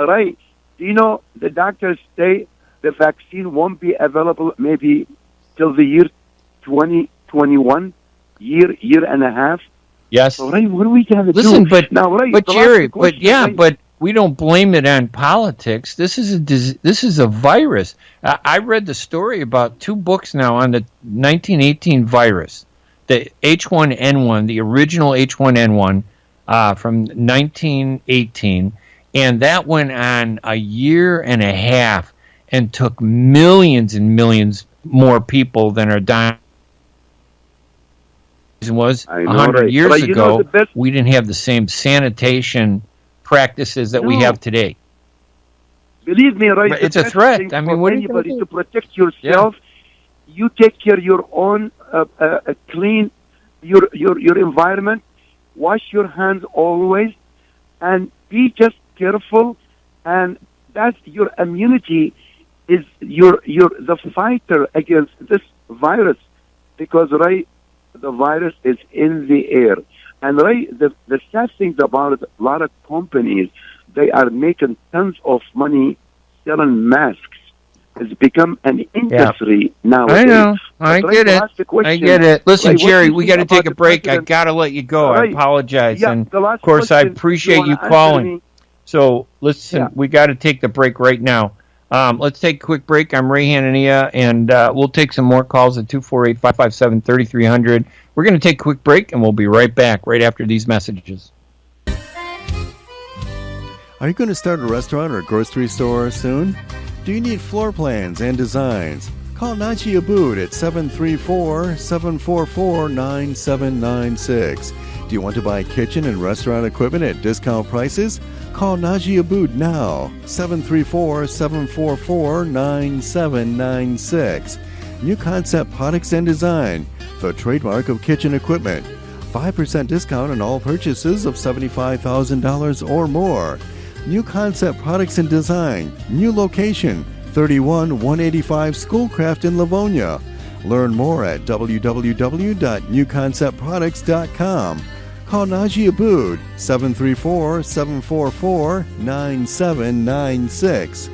Right. Do you know the doctors say the vaccine won't be available maybe till the year 2021, year and a half? Yes. So, Ray, what are we going to do? Listen, but Jerry, Ray, but we don't blame it on politics. This is a virus. I read the story about 2 books now on the 1918 virus, the H1N1, the original H1N1 from 1918, and that went on a year and a half and took millions and millions more people than are dying. Was 100 years ago, we didn't have the same sanitation practices that we have today. Believe me, right? It's a threat. I mean, what anybody to protect yourself, you take care of your own, clean your environment, wash your hands always, and be just careful. And that's your immunity is you're the fighter against this virus, because right. The virus is in the air. And right, the sad thing about it, a lot of companies, they are making tons of money selling masks. It's become an industry now. I know. I get it. Listen, Jerry, we got to take a break. I got to let you go. I apologize. And, of course, I appreciate you calling. So, listen, we got to take the break right now. Let's take a quick break. I'm Ray Hanania, and we'll take some more calls at 248-557-3300. We're going to take a quick break, and we'll be right back right after these messages. Are you going to start a restaurant or a grocery store soon? Do you need floor plans and designs? Call Naji Abood at 734-744-9796. Do you want to buy kitchen and restaurant equipment at discount prices? Call Naji Abood now, 734-744-9796. New Concept Products and Design, the trademark of kitchen equipment. 5% discount on all purchases of $75,000 or more. New Concept Products and Design, new location, 31185 Schoolcraft in Livonia. Learn more at www.newconceptproducts.com. Call Naji Abood, 734-744-9796.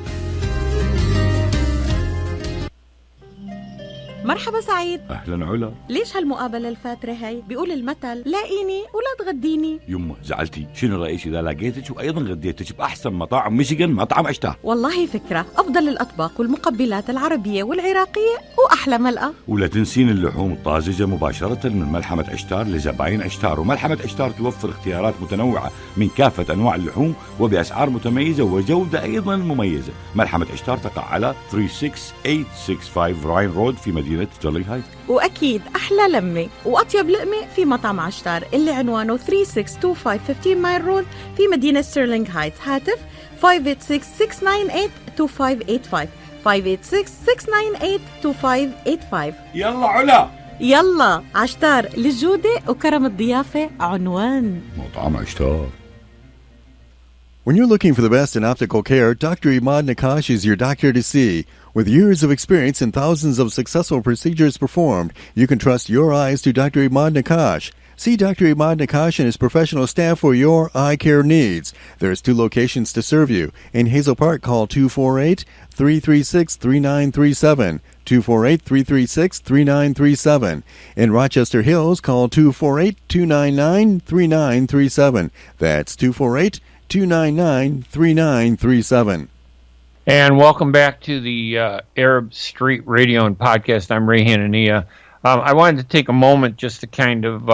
مرحبا سعيد. اهلا علا. ليش هالمقابله الفاتره هي؟ بيقول المثل لاقيني ولا تغديني. يمه زعلتي، شنو رايك اذا لقيتك وايضا غديتك باحسن مطاعم ميشيغان، مطعم عشتار؟ والله فكره، افضل الاطباق والمقبلات العربيه والعراقيه واحلى ملقا. ولا تنسين اللحوم الطازجه مباشره من ملحمه عشتار لزباين عشتار. وملحمه عشتار توفر اختيارات متنوعه من كافه انواع اللحوم وباسعار متميزه وجوده ايضا مميزه. ملحمه عشتار تقع على 36865 راين رود في مدينة ستيرلينغ هايت. وأكيد أحلى لمة وأطيب لقمة في مطعم عشتار اللي عنوانه 3625 15 مايل رود في مدينة ستيرلينغ هايت. هاتف 586-698-2585 586-698-2585. يلا علا، يلا عشتار للجودة وكرم الضيافة عنوان مطعم عشتار. When you're looking for the best in optical care, Dr. Imad Nakash is your doctor to see. With years of experience and thousands of successful procedures performed, you can trust your eyes to Dr. Imad Nakash. See Dr. Imad Nakash and his professional staff for your eye care needs. There's 2 locations to serve you. In Hazel Park, call 248-336-3937. 248-336-3937. In Rochester Hills, call 248-299-3937. That's 248-299-3937. And welcome back to the Arab Street Radio and Podcast. I'm Ray Hanania. I wanted to take a moment just to kind of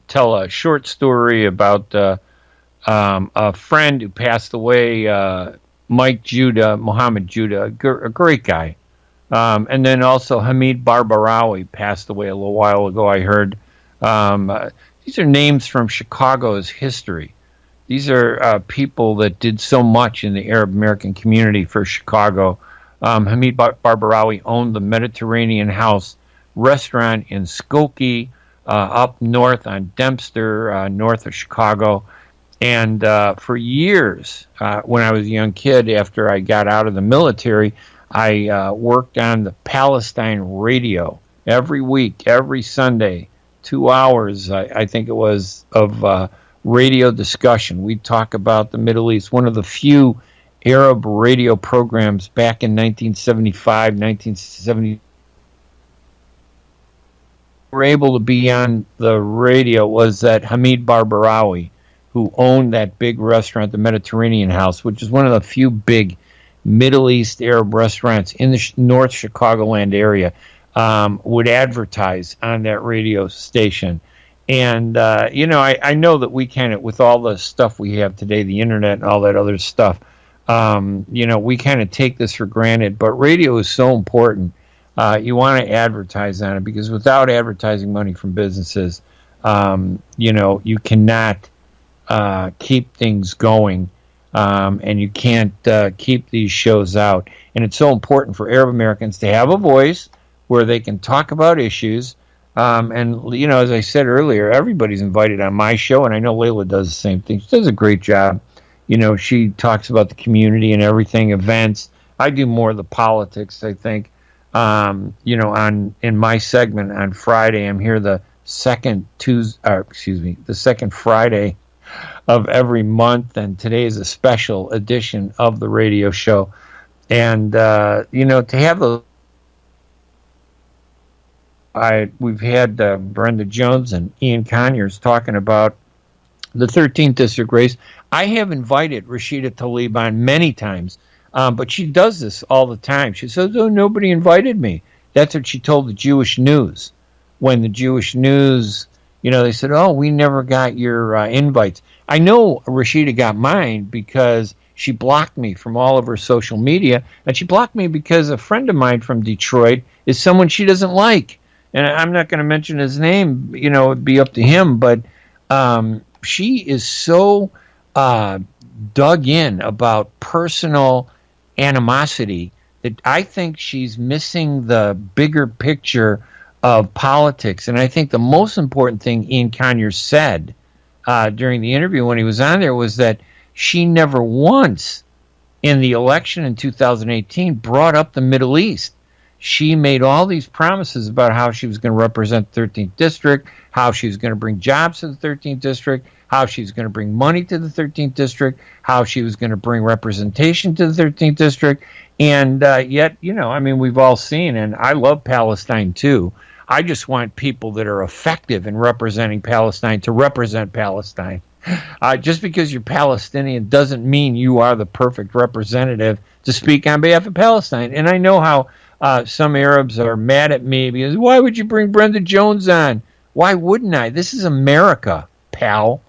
tell a short story about a friend who passed away, Muhammad Judah, a great guy. And then also Hamid Barbarawi passed away a little while ago, I heard. These are names from Chicago's history. These are people that did so much in the Arab American community for Chicago. Hamid Barbarawi owned the Mediterranean House restaurant in Skokie, up north on Dempster, north of Chicago. And for years, when I was a young kid, after I got out of the military, I worked on the Palestine radio every week, every Sunday, 2 hours, I think it was, of radio discussion. We'd talk about the Middle East, one of the few Arab radio programs back in 1975, 1970. Were able to be on the radio was that Hamid Barbarawi, who owned that big restaurant, the Mediterranean House, which is one of the few big Middle East Arab restaurants in the North Chicagoland area, would advertise on that radio station. And, I know that we kind of, with all the stuff we have today, the internet and all that other stuff, we kind of take this for granted. But radio is so important. You want to advertise on it because without advertising money from businesses, you cannot keep things going. And you can't keep these shows out. And it's so important for Arab Americans to have a voice where they can talk about issues. As I said earlier, everybody's invited on my show, and I know Layla does the same thing. She does a great job. She talks about the community and everything, events. I do more of the politics, I think. In my segment on Friday, I'm here the second Friday of every month, and today is a special edition of the radio show. And to have those. We've had Brenda Jones and Ian Conyers talking about the 13th district race. I have invited Rashida Tlaib on many times, but she does this all the time. She says, "Oh, nobody invited me." That's what she told the Jewish News. When the Jewish News, they said, "Oh, we never got your invites." I know Rashida got mine because she blocked me from all of her social media, and she blocked me because a friend of mine from Detroit is someone she doesn't like. And I'm not going to mention his name, it'd be up to him, but she is so dug in about personal animosity that I think she's missing the bigger picture of politics. And I think the most important thing Ian Conyers said during the interview when he was on there was that she never once in the election in 2018 brought up the Middle East. She made all these promises about how she was going to represent the 13th district, how she was going to bring jobs to the 13th district, how she was going to bring money to the 13th district, how she was going to bring representation to the 13th district. And yet, we've all seen, and I love Palestine too. I just want people that are effective in representing Palestine to represent Palestine. Just because you're Palestinian doesn't mean you are the perfect representative to speak on behalf of Palestine. And I know how some Arabs are mad at me because, why would you bring Brenda Jones on? Why wouldn't I? This is America, pal.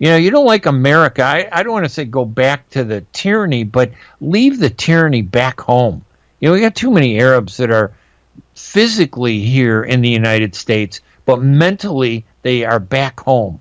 You don't like America. I don't want to say go back to the tyranny, but leave the tyranny back home. We got too many Arabs that are physically here in the United States, but mentally they are back home.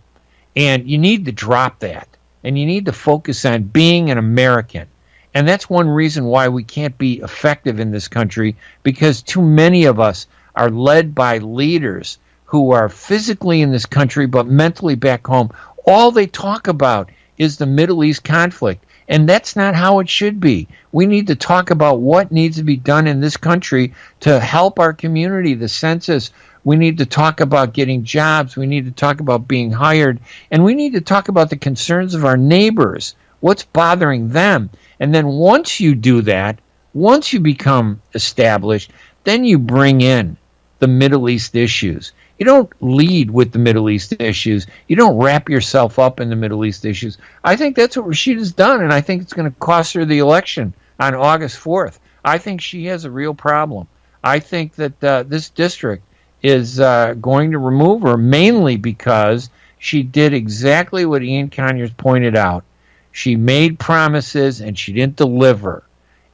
And you need to drop that. And you need to focus on being an American. And that's one reason why we can't be effective in this country, because too many of us are led by leaders who are physically in this country but mentally back home. All they talk about is the Middle East conflict, and that's not how it should be. We need to talk about what needs to be done in this country to help our community, the census. We need to talk about getting jobs. We need to talk about being hired, and we need to talk about the concerns of our neighbors, what's bothering them. And then once you do that, once you become established, then you bring in the Middle East issues. You don't lead with the Middle East issues. You don't wrap yourself up in the Middle East issues. I think that's what Rashida's done, and I think it's going to cost her the election on August 4th. I think she has a real problem. I think that this district is going to remove her mainly because she did exactly what Ian Conyers pointed out. She made promises and she didn't deliver.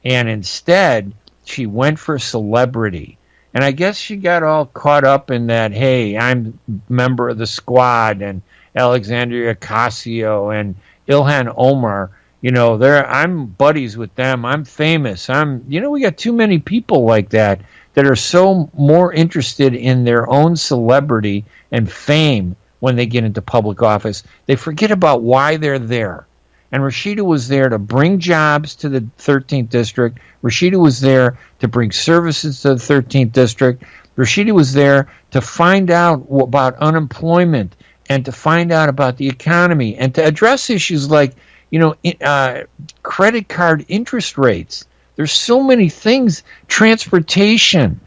And instead, she went for celebrity. And I guess she got all caught up in that, hey, I'm a member of the squad, and Alexandria Ocasio and Ilhan Omar. I'm buddies with them. I'm famous. We got too many people like that are so more interested in their own celebrity and fame when they get into public office. They forget about why they're there. And Rashida was there to bring jobs to the 13th District. Rashida was there to bring services to the 13th District. Rashida was there to find out about unemployment and to find out about the economy and to address issues like, credit card interest rates. There's so many things, transportation,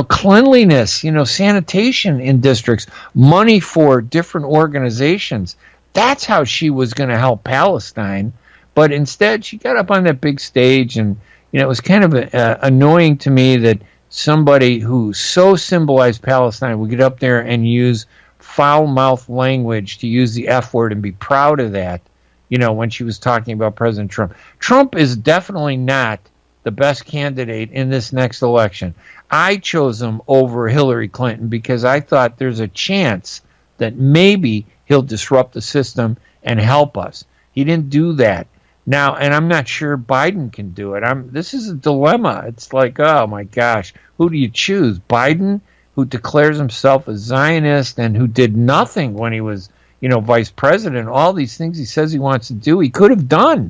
cleanliness, sanitation in districts, money for different organizations. That's how she was going to help Palestine. But instead, she got up on that big stage, and it was kind of annoying to me that somebody who so symbolized Palestine would get up there and use foul-mouthed language, to use the F word and be proud of that, when she was talking about President Trump. Trump is definitely not the best candidate in this next election. I chose him over Hillary Clinton because I thought there's a chance that maybe he'll disrupt the system and help us. He didn't do that. Now, and I'm not sure Biden can do it. This is a dilemma. It's like, oh my gosh, who do you choose? Biden, who declares himself a Zionist and who did nothing when he was, vice president. All these things he says he wants to do, he could have done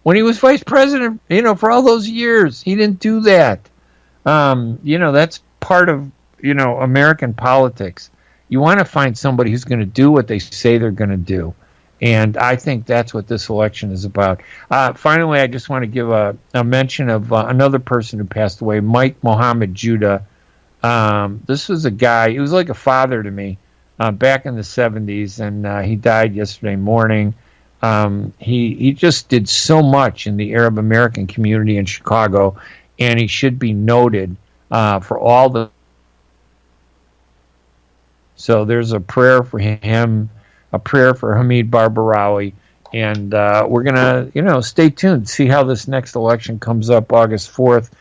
when he was vice president, for all those years. He didn't do that. That's part of, American politics. You want to find somebody who's going to do what they say they're going to do. And I think that's what this election is about. Finally, I just want to give a mention of another person who passed away, Mike Mohammed Judah. This was a guy, he was like a father to me back in the 70s, and he died yesterday morning. He just did so much in the Arab American community in Chicago, and he should be noted for all the... So there's a prayer for him, a prayer for Hamid Barbarawi, and we're going to, stay tuned, see how this next election comes up August 4th.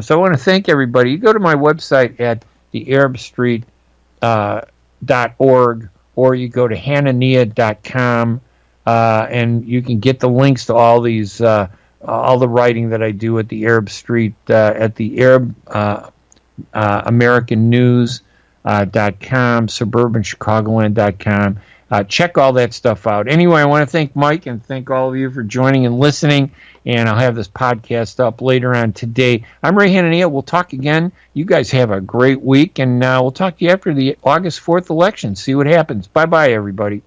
So I want to thank everybody. You go to my website at thearabstreet.org, or you go to hanania.com, and you can get the links to all these, all the writing that I do at the Arab Street, at the Arab American News. .com, suburbanchicagoland.com. Check all that stuff out. Anyway, I want to thank Mike and thank all of you for joining and listening, and I'll have this podcast up later on today. I'm Ray Hanania. We'll talk again. You guys have a great week, and we'll talk to you after the August 4th election. See what happens. Bye-bye, everybody.